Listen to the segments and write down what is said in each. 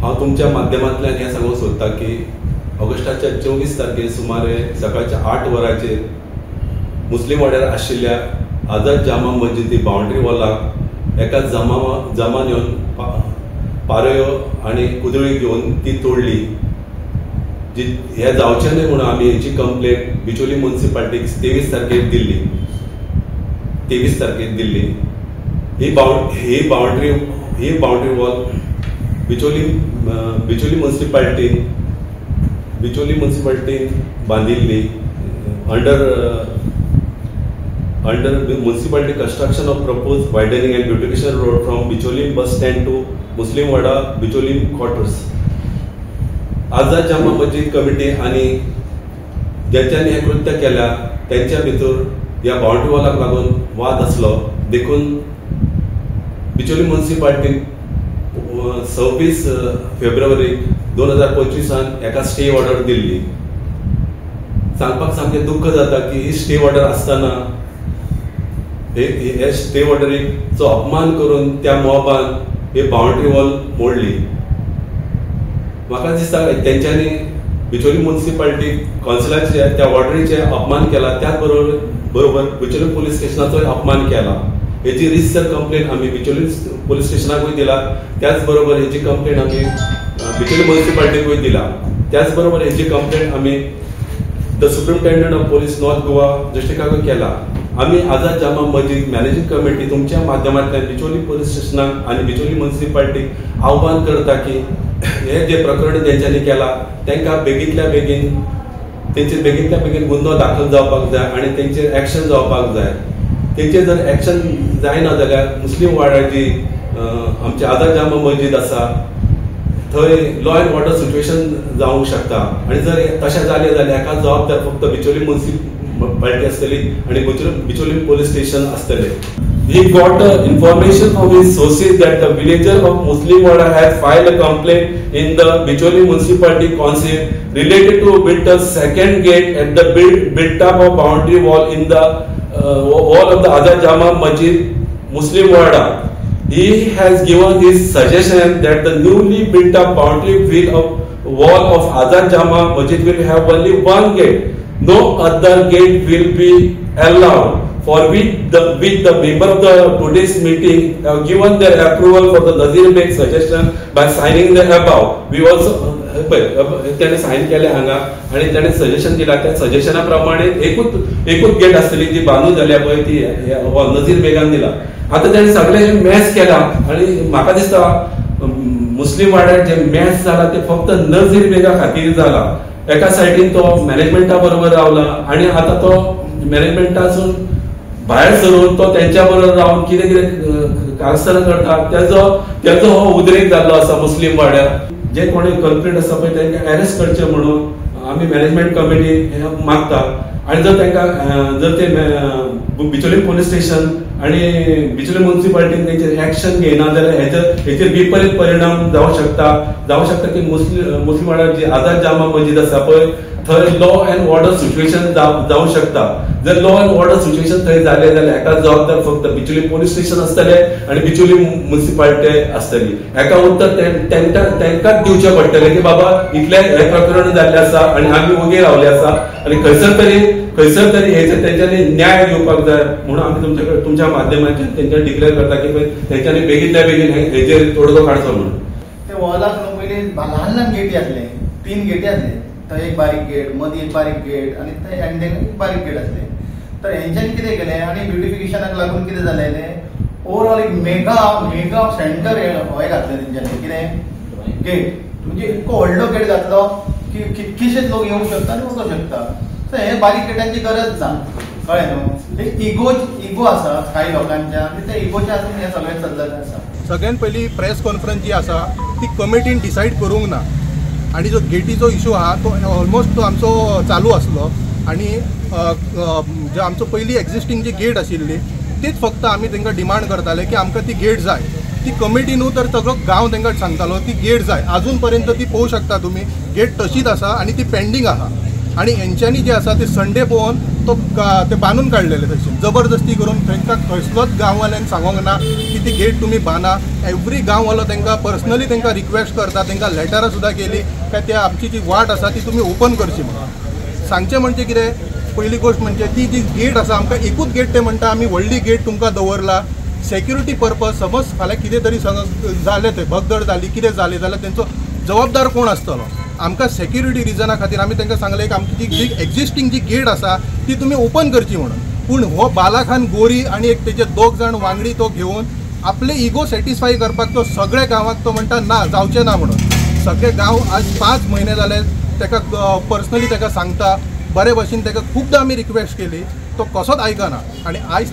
हांव तुमच्या माध्यमांतल्यान हें सांगूंक सोदतां की ऑगस्टाच्या 24 तारखेर सुमारे सकाळच्या 8 वरांचेर मुस्लिम वाड्यार आशिल्ल्या आझाद जामा मस्जिदी बाउंड्री वॉलाक एका जमान येवन पारयो आनी कुदळी घेवन ती तोडली. हे जावचें न्हय म्हणून आमी हेची कंप्लेंट बिचोली म्युनिसिपालिटीक 23 तारखेर दिल्ली. 23 तारखेर दिल्ली. ही बाउंड्री वॉल बिचोली म्युनिसिपालिटीन बांदिल्ली under municipality construction of proposed widening and beautification road from Bicholi bus stand to Muslim Wada Bicholi quarters. Azad Jama Masjid committee आणि ज्यांच्यानी हे कृत्य केल्या त्यांच्या भितर या बाउंड्री वॉलाक लागून वाद असलो देखून बिचोली म्युनिसिपालिटी 26 फेब्रुवारी 2025 एका स्टे ऑर्डर दिल्ली. सांगपाक सामकें दुःख जाता की ही स्टे ऑर्डर आसतना हे स्टे ऑर्डरीचो अपमान करून त्या मॉबान हे बाउंड्री वॉल मोडली. म्हाका दिसता तेंच्यांनी बिचोली म्युनिसिपालिटी कौन्सिलाचे त्या ऑर्डरीचे अपमान केला. त्याच बरोबर बिचोली पोलीस स्टेशनाचो अपमान केला. हेची रिसर कंप्लेंट आमी बिचोली पोलीस स्टेशनाकूय दिला. त्याच बरोबर हेची कंप्लेंट आमी बिचोली म्युनिसिपालिटीकूय दिला. त्याच बरोबर हेची कंप्लेंट आमी the superintendent of police North Goa डिस्ट्रिक्टाक केला. आम्ही आझाद जामा मस्जिद मॅनेजिंग कमिटी तुमच्या माध्यमांतल्यान बिचोली पोलीस स्टेशनाक आणि बिचोली म्युनिसिपालिटीक आव्हान करता की हे जे प्रकरण तेंच्यांनी केला तांकां बेगींतल्या बेगीन गुन्हो दाखल जावपाक जाय आणि तेंचेर एक्शन जावपाक जाय. तेंचेर जर एक्शन जायना जाल्यार मुस्लिम वाड्याची आमची आझाद जामा मस्जिद आसा थंय लॉ एंड ऑर्डर सिच्युएशन जावंक शकता. आणि जर तशें जालें जाल्यार हाका जबाबदार फक्त बिचोली म्युनिसिपालिटी आसतली आणि बिचोली पोलीस स्टेशन आसतले. He got information from his sources that the villager of Muslim Wada has filed a complaint in the Bicholi Municipality Council related to built a second gate at the built up of boundary wall in the wall of the Azad Jama Masjid Muslim Wada. He has given his suggestion that the newly built up boundary wall of Azad Jama Masjid will have only one gate. No other gate will be allowed. For which the member of the today's meeting have given their approval for the Nazir Beg suggestion by signing the above. We also त्याने sign केले हांगा आणि त्याने suggestion दिला. त्या सजेशना प्रमाणे एकूच gate आसतली जी बांदून जाल्या पळय ती नजीर बेगान दिला. आता त्याने सगळे मॅच केला आणि म्हाका दिसता मुस्लिम वाड्यात जे मॅच जाला ते फक्त नजीर बेगा खातीर जाला. एका साइडीन तो मॅनेजमेंटा बरोबर रावला आणि आता तो मॅनेजमेंटासून भायर सरून तो त्यांच्या बरोबर रावन कितें कारस्थान करता त्याचो हो उद्रेक जाल्लो आसा मुस्लिम वाड्यार. जे कोणी कल्प्रिट आसा पळय तांकां अरेस्ट करचे म्हणून आमी मॅनेजमेंट कमिटी मागता. आणि जर ते बिचोली पोलीस स्टेशन आणि बिचोली म्युनिसिपालिटीन तेंचेर एक्शन घेयना जाल्यार हेचेर विपरीत परिणाम जावंक शकता की मुस्लिम वाड्यार जी आझाद जामा मस्जिद आसा पळय थंय लॉ अँड ऑर्डर सिच्युएशन जावंक शकता. जर लॉ अँड ऑर्डर सिच्युएशन थंय जालें जाल्यार हेका जबाबदार फक्त बिचोली पोलीस स्टेशन आसतलें आणि बिचोली म्युनिसिपालिटी आसतली. हेका उत्तर तांकांच दिवचें पडटलें की बाबा इतलें हे प्रकरण जाल्लें आसा आणि आमी वगेर रावले आसा आणि खंयसर तरी हेचेर तेंच्यांनी न्याय घेवपाक जाय म्हणून आमी तुमच्या माध्यमांतल्यान तेंच्यानी डिक्लेअर करता की तेंच्यांनी बेगींतल्या बेगीन हेचेर तोडगो काडचो म्हणून. ते वॉलाक पयलीं ल्हान गेटी आसले 3 गेटी आसले. थंय एक बारीक गेट मदीं एक बारीक गेट आणि थंय एंडींग एक बारीक गेट आसले. तर हेंच्यांनी कितें केलें आणि ब्युटिफिकेशनाक लागून कितें जालें ओवरऑल एक मेगा सेंटर हय घातलें तेंच्यांनी. कितें गेट म्हणजे इतको व्हडलो गेट घातलो की कितकेशेच लोक येवंक शकता आनी वचूंक शकता. सो हे बारीक गेटांची गरज ना कळ्ळें न्हू. इगो आसा कांय लोकांच्या आनी त्या इगोच्या हातून हें सगळें चल्लेलें आसा. सगळ्यात पयलीं प्रेस कॉन्फरन्स जी आसा ती कमिटीन डिसायड करूंक ना आणि जो गेटीचो इशू आहा तो ऑलमोस्ट तो आमचो चालू आसलो आणि जो आमचो पयली एक्झिस्टींग जी गेट आशिल्ली तीच फक्त आमी तांकां डिमांड करताले की आमकां ती गेट जाय. ती कमिटी न्हू तर सगळो गांव तांकां सांगतालो ती गेट जाय. अजून पर्यंत ती पळोवंक शकता तुमी गेट तशीच आसा आणि ती पेंडींग आहा. आणि यांच्यानी जे आसा ते संडे पळोवन ते बांदून काडलेले तशें जबरदस्ती करून तांकां खंयचलोच गांववाल्यांनी सांगोंक ना की ती गेट तुमी बांदा. एवरी गांववालो तांकां पर्सनली तांकां रिक्वेस्ट करता, तांकां लेटरां सुद्दां केली काय ते आमची जी वाट आसा ती तुमी ओपन करची म्हणून. सांगचें म्हणजे कितें, पयली गोश्ट म्हणजे ती जी गेट आसा आमकां एकूच गेट ते म्हणटा आमी व्हडली गेट तुमकां दवरला सेक्युरिटी पर्पज. समज फाल्यां कितें तरी जालें तें भगदड जाली कितें जालें जाल्यार तेंचो जबाबदार कोण आसतलो. आमकां सेक्युरिटी रिजना खातीर आमी तांकां सांगलें की आमची जी एक्झिस्टींग जी गेट आसा ती तुमी ओपन करची म्हणून. पूण हो बालाखान गोरी आनी एक तेजे 2 जाण वांगडी तो घेवन आपले इगो सॅटिस्फाय करपाक तो सगळे गांवाक तो म्हणटा ना जावचें ना म्हणून. सगळे गांव आज 5 म्हयने जाले ताका पर्सनली ताका सांगता, बरे भशेन ताका खूबदां आमी रिक्वेस्ट केली, तो कसोच आयकना. आनी आयज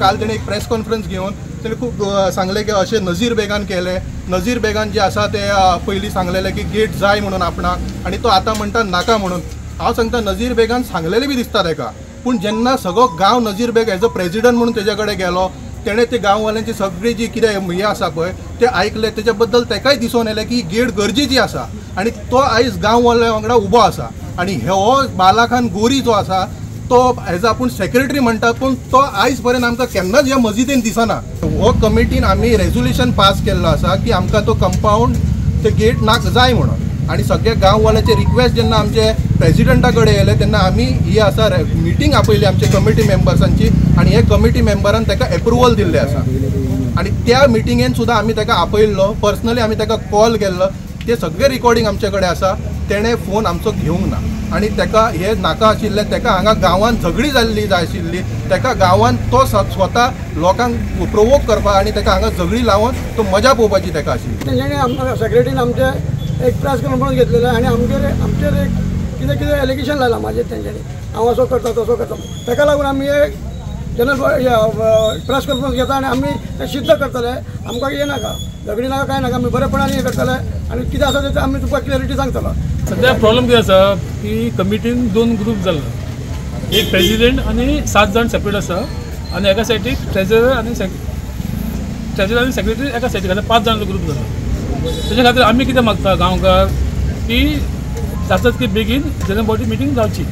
काल तेणें एक प्रेस कॉन्फरन्स घेवन तेणें खूब सांगलें की अशें नजीर बेगान केलें. नजीर बेगान जे आसा ते पयलीं सांगलेलें की गेट जाय म्हणून आपणाक आनी तो आतां म्हणटा नाका म्हणून. हांव सांगता नजीर बेगान सांगलेलें बी दिसता ताका, पूण जेन्ना सगळो गांव नजीर बेग एज अ प्रेजिडंट म्हणून तेजे कडेन गेलो, तेणें ते गांववाल्यांची सगळी जी कितें हें आसा पळय तें आयकलें. तेच्या बद्दल ताकाय दिसून येलें की गेट गरजेची आसा आनी तो आयज गांववाल्या वांगडा उबो आसा. आनी हो बालाखान गोरी जो आसा तो एज आपूण सेक्रेटरी म्हणटा, पूण तो आयज पर्यंत आमकां केन्नाच ह्या मजिदीन दिसना. हो कमिटीन आमी रेझोल्युशन पास केल्लो आसा की आमकां तो कंपाऊंड ते गेट नाक जाय म्हणून. आनी सगळे गांववाल्याचे रिक्वेस्ट जेन्ना आमचे प्रेसिडेंटा कडेन येले तेन्ना आमी ही आसा मिटींग आपयली आमच्या कमिटी मेंबर्सांची आनी हे कमिटी मेंबरान ताका एप्रुवल दिल्लें आसा. आनी त्या मिटिंगेन सुद्दां आमी ताका आपयल्लो, पर्सनली आमी ताका कॉल केल्लो. ते सगळे रिकॉर्डिंग आमचे कडेन आसा. तेणें फोन आमचो घेवंक ना आनी ताका हे नाका आशिल्लें. ताका हांगा गांवांत झगडी जाल्ली जाय आशिल्ली, ताका गांवांत तो स्वता लोकांक प्रोवोक करपाक आनी ताका हांगा झगडी लावन तो मजा पळोवपाची ताका आशिल्ली. तेंच्यांनी आमकां सेक्रेटरीन आमचे एक प्रेस कॉन्फरन्स घेतलेलो आनी आमचेर एक कितें एलिगेशन लायलां म्हाजेर तेंच्यांनी, हांव असो करता तसो करता. ताका लागून आमी जनरल प्रेस कॉन्फरन्स घेता आनी आमी सिद्ध करतले. आमकां हें नाका, झगडी नाका, कांय नाका, आमी बरेपणान हें करतले आनी कितें आसा तें आमी तुमकां क्लियरिटी सांगतलो. सध्या प्रॉब्लेम कितें आसा की कमिटीन 2 ग्रूप जाला, एक प्रेसिडेंट आनी 7 जाण सेपरेट आसा आनी एका सायडीक ट्रेजरर आनी सेक्रेटरी एका सायडीक आसा, 5 जाणांचो ग्रूप जाला. तेच्या खातीर आमी कितें मागता गांवकार की जातात की बेगीन जनरल बॉडी मिटींग जावची